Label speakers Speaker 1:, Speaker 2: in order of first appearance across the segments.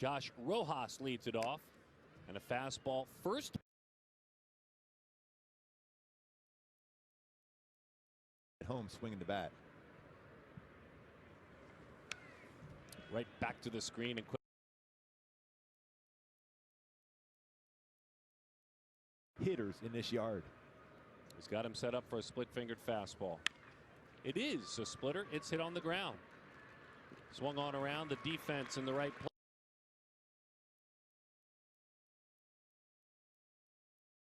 Speaker 1: Josh Rojas leads it off, and a fastball first.
Speaker 2: At home, swinging the bat.
Speaker 1: Right back to the screen and quick.
Speaker 2: Hitters in this yard.
Speaker 1: He's got him set up for a split-fingered fastball. It is a splitter. It's hit on the ground. Swung on around the defense in the right place.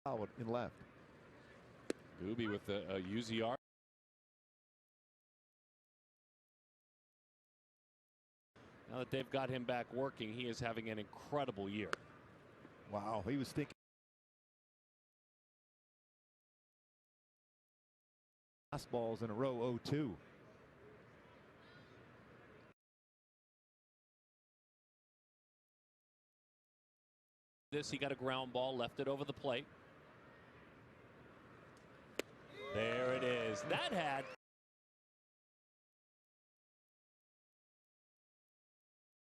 Speaker 2: Out in left.
Speaker 1: Doobie with a UZR. Now that they've got him back working, he is having an incredible year.
Speaker 2: Wow, he was thinking. Fastballs in a row, 0-2.
Speaker 1: He got a ground ball, left it over the plate. There it is. That had.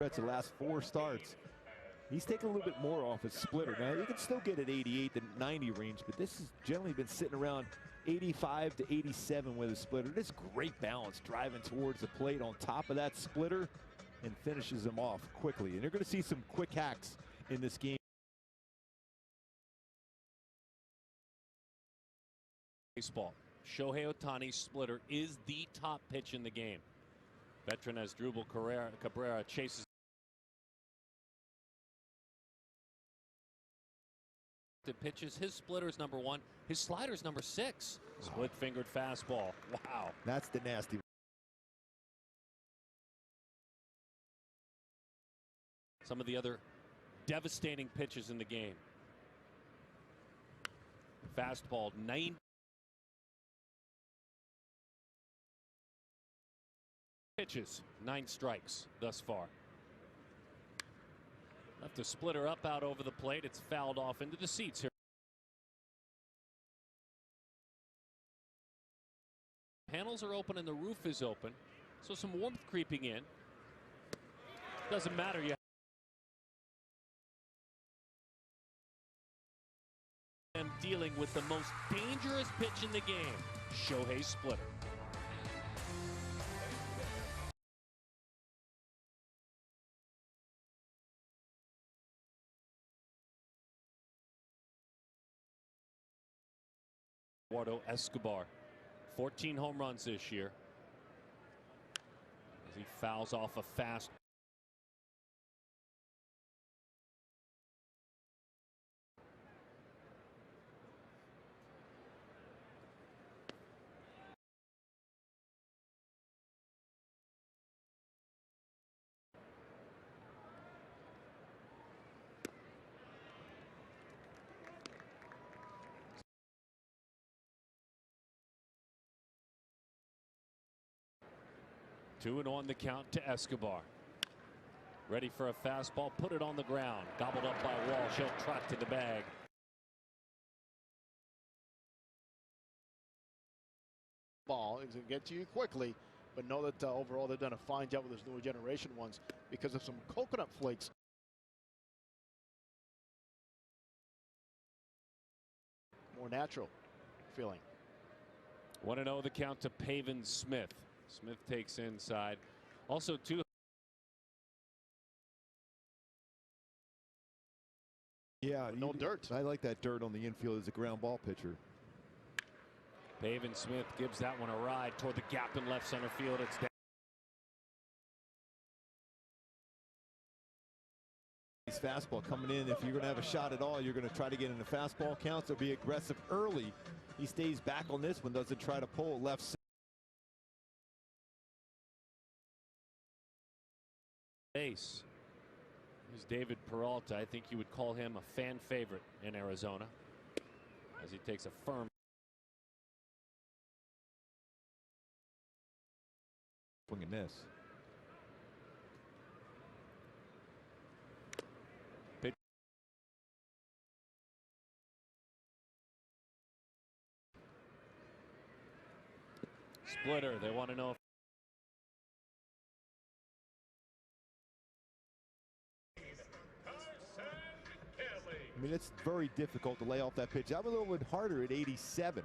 Speaker 2: That's the last 4 starts. He's taking a little bit more off his splitter. Now, you can still get at 88 to 90 range, but this has generally been sitting around 85 to 87 with a splitter. This great balance driving towards the plate on top of that splitter and finishes him off quickly. And you're going to see some quick hacks in this game.
Speaker 1: Baseball. Shohei Ohtani's splitter is the top pitch in the game. Veteran as Drupal Cabrera chases. The pitches. His splitter is number 1. His slider is number 6. Split-fingered fastball. Wow.
Speaker 2: That's the nasty.
Speaker 1: Some of the other devastating pitches in the game. Fastball 90. Pitches, 9 strikes thus far. Left a splitter up out over the plate. It's fouled off into the seats here. Panels are open and the roof is open, so some warmth creeping in. Doesn't matter. You am dealing with the most dangerous pitch in the game, Shohei's splitter. Eduardo Escobar, 14 home runs this year. As he fouls off a fast. Two and on the count to Escobar. Ready for a fastball, put it on the ground. Gobbled up by Walsh. He'll trot to the bag.
Speaker 3: Ball is going to get to you quickly, but know that overall they've done a fine job with those newer generation ones because of some coconut flakes. More natural feeling.
Speaker 1: 1-0 the count to Pavin Smith. Smith takes inside. Also, 2.
Speaker 2: Yeah,
Speaker 3: no dirt.
Speaker 2: I like that dirt on the infield as a ground ball pitcher.
Speaker 1: Pavin Smith gives that one a ride toward the gap in left center field. It's down.
Speaker 2: His fastball coming in. If you're going to have a shot at all, you're going to try to get in the fastball counts or be aggressive early. He stays back on this one, doesn't try to pull left center.
Speaker 1: Base. Here's David Peralta. I think you would call him a fan favorite in Arizona as he takes a firm
Speaker 2: swing and miss.
Speaker 1: Splitter. They want to know if
Speaker 2: I mean, it's very difficult to lay off that pitch. I'm a little bit harder at 87.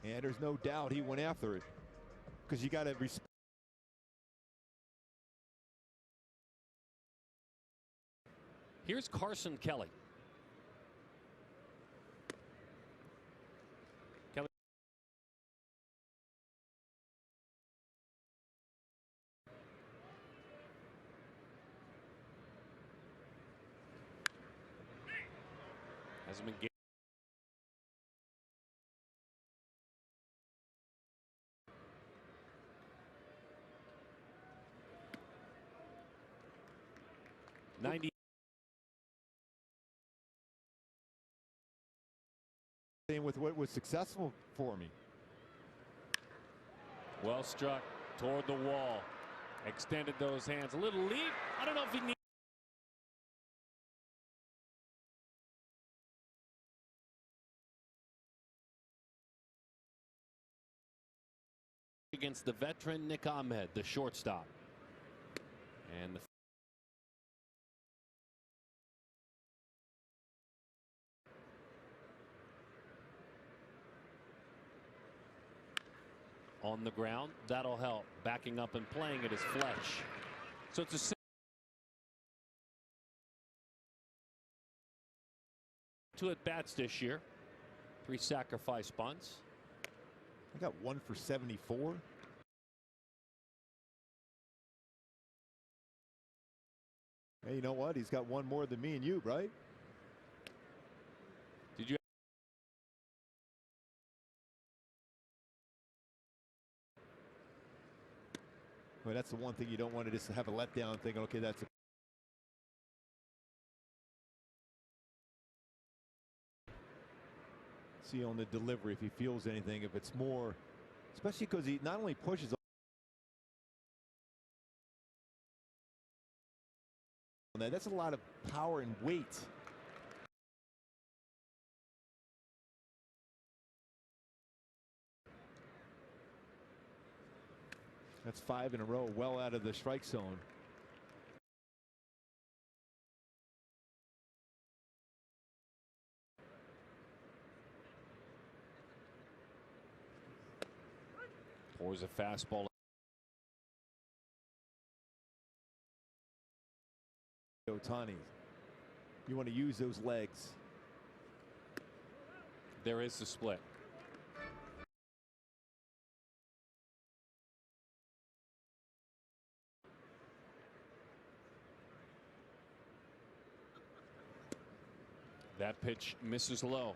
Speaker 2: And there's no doubt he went after it, because you got to respect.
Speaker 1: Here's Carson Kelly. Kelly. Hasn't been game.
Speaker 2: With what was successful for me.
Speaker 1: Well struck toward the wall. Extended those hands. A little leap. I don't know if he needs. Against the veteran Nick Ahmed, the shortstop. And the on the ground, that'll help. Backing up and playing it is Fletch. So it's a two at bats this year. 3 sacrifice bunts.
Speaker 2: I got 1 for 74. Hey, you know what? He's got 1 more than me and you, right?
Speaker 1: Did you?
Speaker 2: Well, that's the one thing you don't want to just have a letdown thinking, okay, that's a. See on the delivery if he feels anything, if it's more, especially because he not only pushes on that, that's a lot of power and weight. That's 5 in a row, well out of the strike zone.
Speaker 1: Pours a fastball.
Speaker 2: Ohtani, you want to use those legs.
Speaker 1: There is the split. That pitch misses low.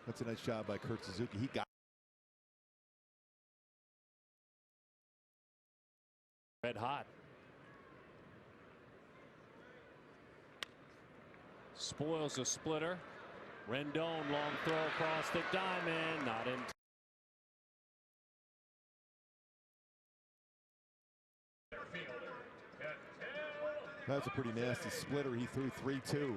Speaker 2: That's a nice job by Kurt Suzuki. He got
Speaker 1: red hot. Spoils a splitter. Rendon, long throw across the diamond, not in.
Speaker 2: That's a pretty nasty splitter. He threw 3-2.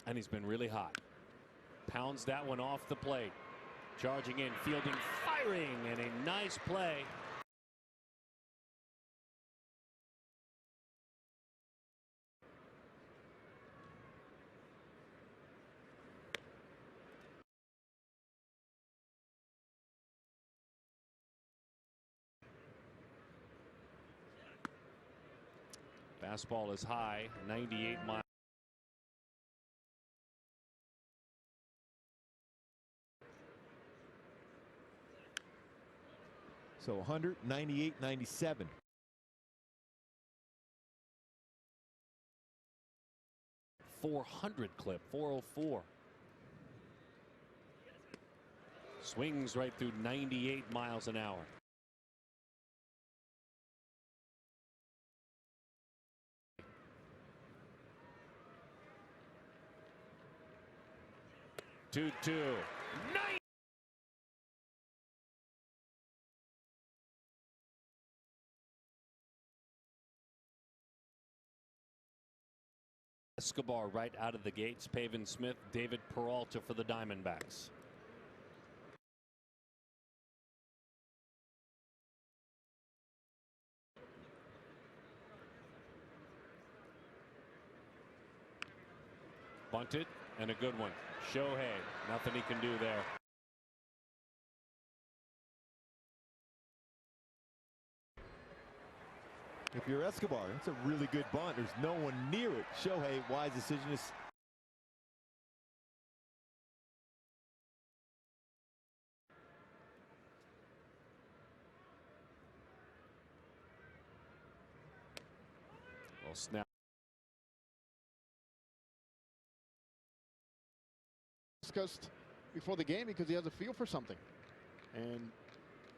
Speaker 1: And he's been really hot. Pounds that one off the plate. Charging in, fielding, firing, and a nice play. Fastball is high, 98 miles.
Speaker 2: So 198, 97.
Speaker 1: .400 clip, 404. Swings right through 98 miles an hour. Two. Escobar right out of the gates. Pavin Smith, David Peralta for the Diamondbacks. Bunted and a good one. Shohei, nothing he can do there.
Speaker 2: If you're Escobar, it's a really good bunt. There's no one near it. Shohei, wise decision is
Speaker 1: Well, snap.
Speaker 3: Discussed before the game because he has a feel for something. And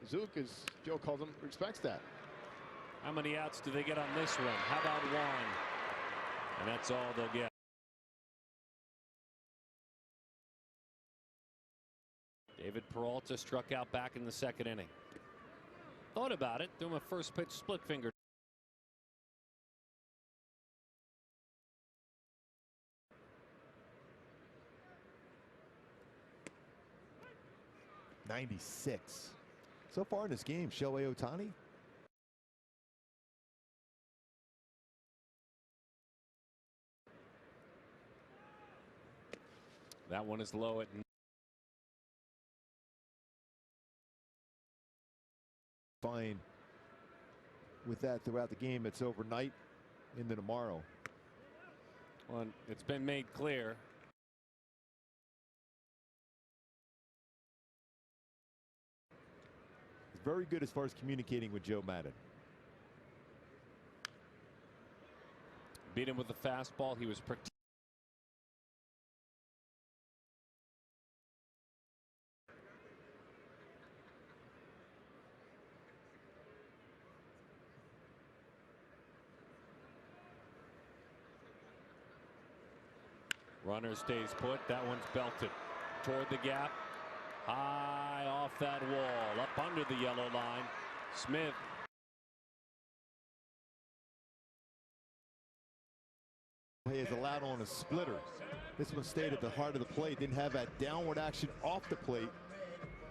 Speaker 3: Zook, as Joe calls him, respects that.
Speaker 1: How many outs do they get on this one? How about one? And that's all they'll get. David Peralta struck out back in the second inning. Thought about it, threw him a first pitch split finger.
Speaker 2: .96. So far in this game, Shohei Ohtani.
Speaker 1: That one is low at.
Speaker 2: Fine with that throughout the game. It's overnight into tomorrow.
Speaker 1: Well, it's been made clear.
Speaker 2: He's very good as far as communicating with Joe Madden.
Speaker 1: Beat him with the fastball. He was protected. Runner stays put. That one's belted toward the gap. High off that wall. Up under the yellow line. Smith.
Speaker 2: He is allowed on a splitter. This one stayed at the heart of the plate. Didn't have that downward action off the plate.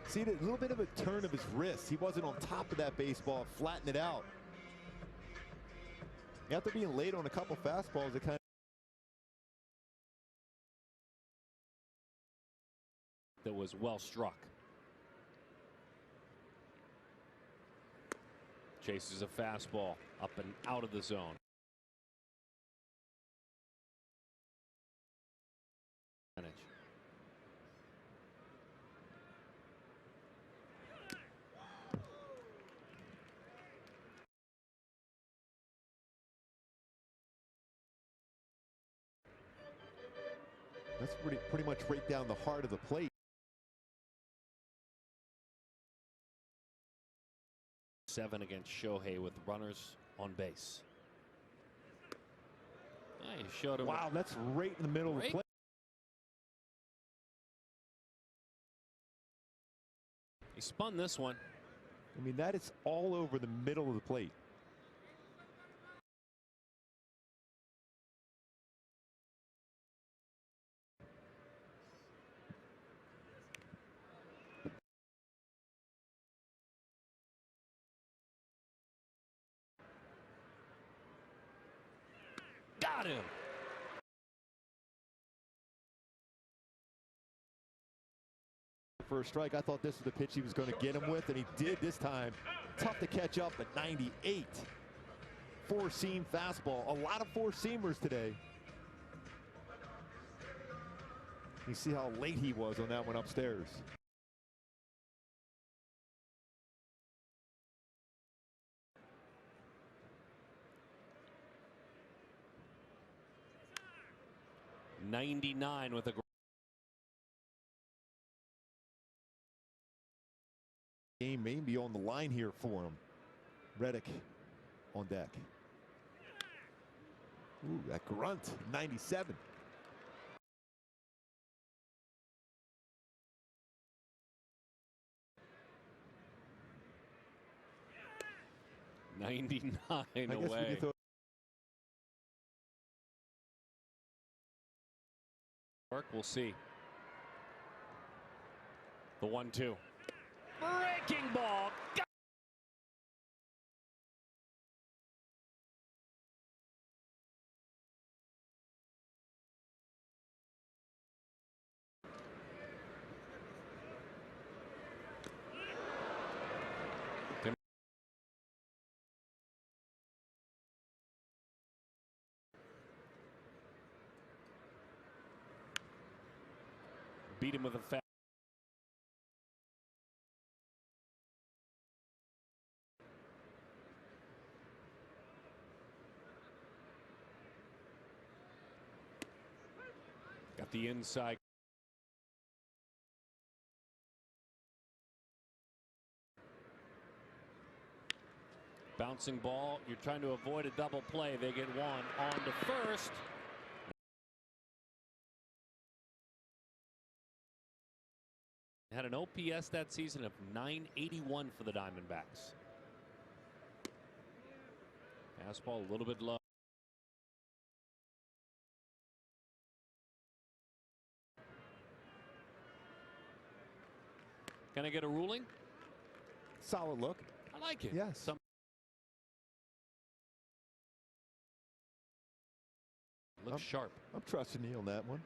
Speaker 2: See a little bit of a turn of his wrist. He wasn't on top of that baseball. Flattened it out. After being late on a couple fastballs, it kind of.
Speaker 1: That was well struck. Chases a fastball up and out of the zone.
Speaker 2: That's pretty much right down the heart of the plate.
Speaker 1: 7 against Shohei with runners on base. He showed him.
Speaker 2: Wow, that's right in the middle of the plate.
Speaker 1: He spun this one.
Speaker 2: I mean, that is all over the middle of the plate.
Speaker 1: Got him.
Speaker 2: First strike. I thought this was the pitch he was going to get him with, and he did this time. Tough to catch up at 98. Four-seam fastball. A lot of four-seamers today. You see how late he was on that one upstairs.
Speaker 1: .99 with a
Speaker 2: game may be on the line here for him. Reddick on deck. Ooh, that grunt. 97.
Speaker 1: .99 away. We'll see. The 1-2. Breaking ball. Beat him with a fast. Got the inside. Bouncing ball. You're trying to avoid a double play. They get one on to first. Had an OPS that season of .981 for the Diamondbacks. Fastball a little bit low. Can I get a ruling?
Speaker 2: Solid look.
Speaker 1: I like it.
Speaker 2: Yes.
Speaker 1: Looks sharp.
Speaker 2: I'm trusting you on that one.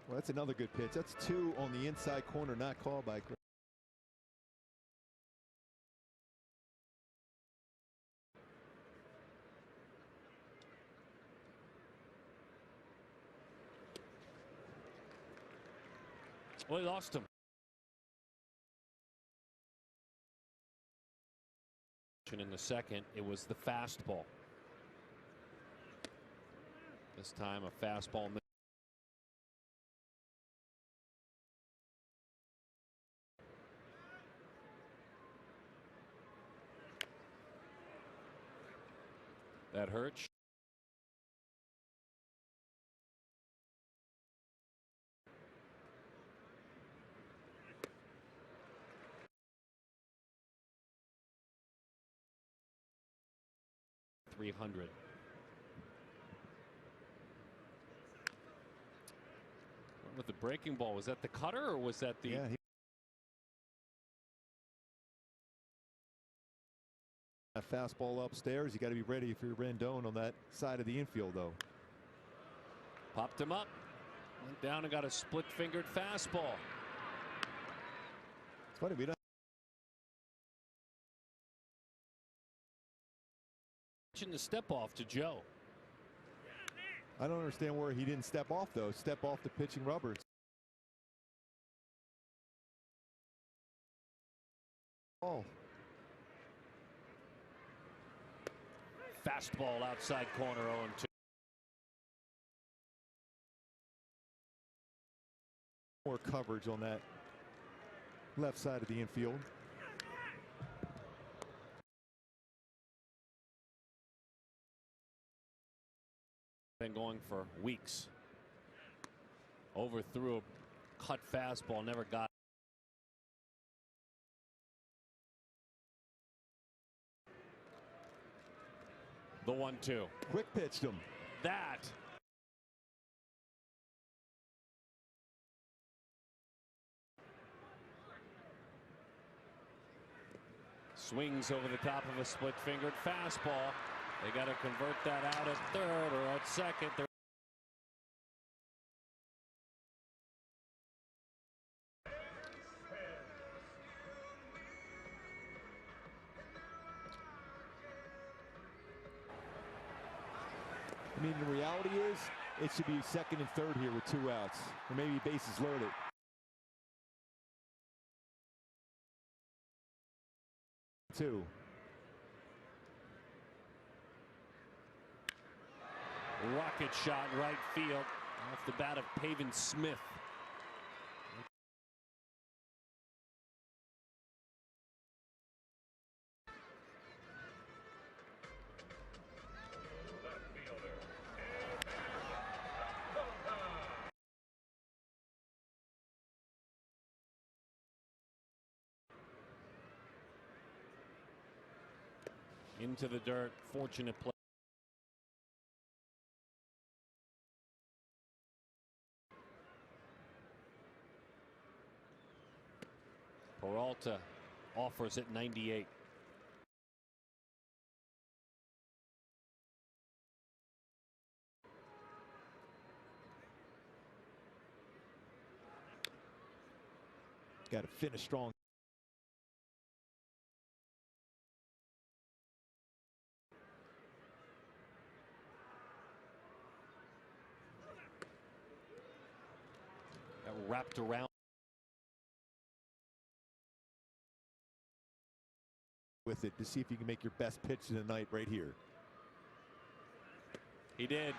Speaker 2: Well, that's another good pitch. That's 2 on the inside corner, not called by Greg.
Speaker 1: Well, he lost him. In the second, it was the fastball. This time a fastball. That hurts. .300. With the breaking ball, was that the cutter or was that the?
Speaker 2: Yeah, a fastball upstairs. You got to be ready if you're Rendon on that side of the infield, though.
Speaker 1: Popped him up, went down and got a split-fingered fastball.
Speaker 2: It's funny we don't.
Speaker 1: The step off to Joe.
Speaker 2: I don't understand where he didn't step off, though. Step off the pitching rubber. Oh.
Speaker 1: Fastball outside corner 0-2.
Speaker 2: More coverage on that left side of the infield.
Speaker 1: Been going for weeks. Overthrew a cut fastball, never got. The 1-2.
Speaker 2: Quick pitched him.
Speaker 1: That. Swings over the top of a split-fingered fastball. They got to convert that out at third or at second.
Speaker 2: I mean, the reality is it should be second and third here with 2 outs, or maybe bases loaded. Two.
Speaker 1: Rocket shot right field off the bat of Pavin Smith. Into the dirt, fortunate play. Peralta offers at 98.
Speaker 2: Got to finish strong.
Speaker 1: That wrapped around
Speaker 2: with it to see if you can make your best pitch of the night right here.
Speaker 1: He did.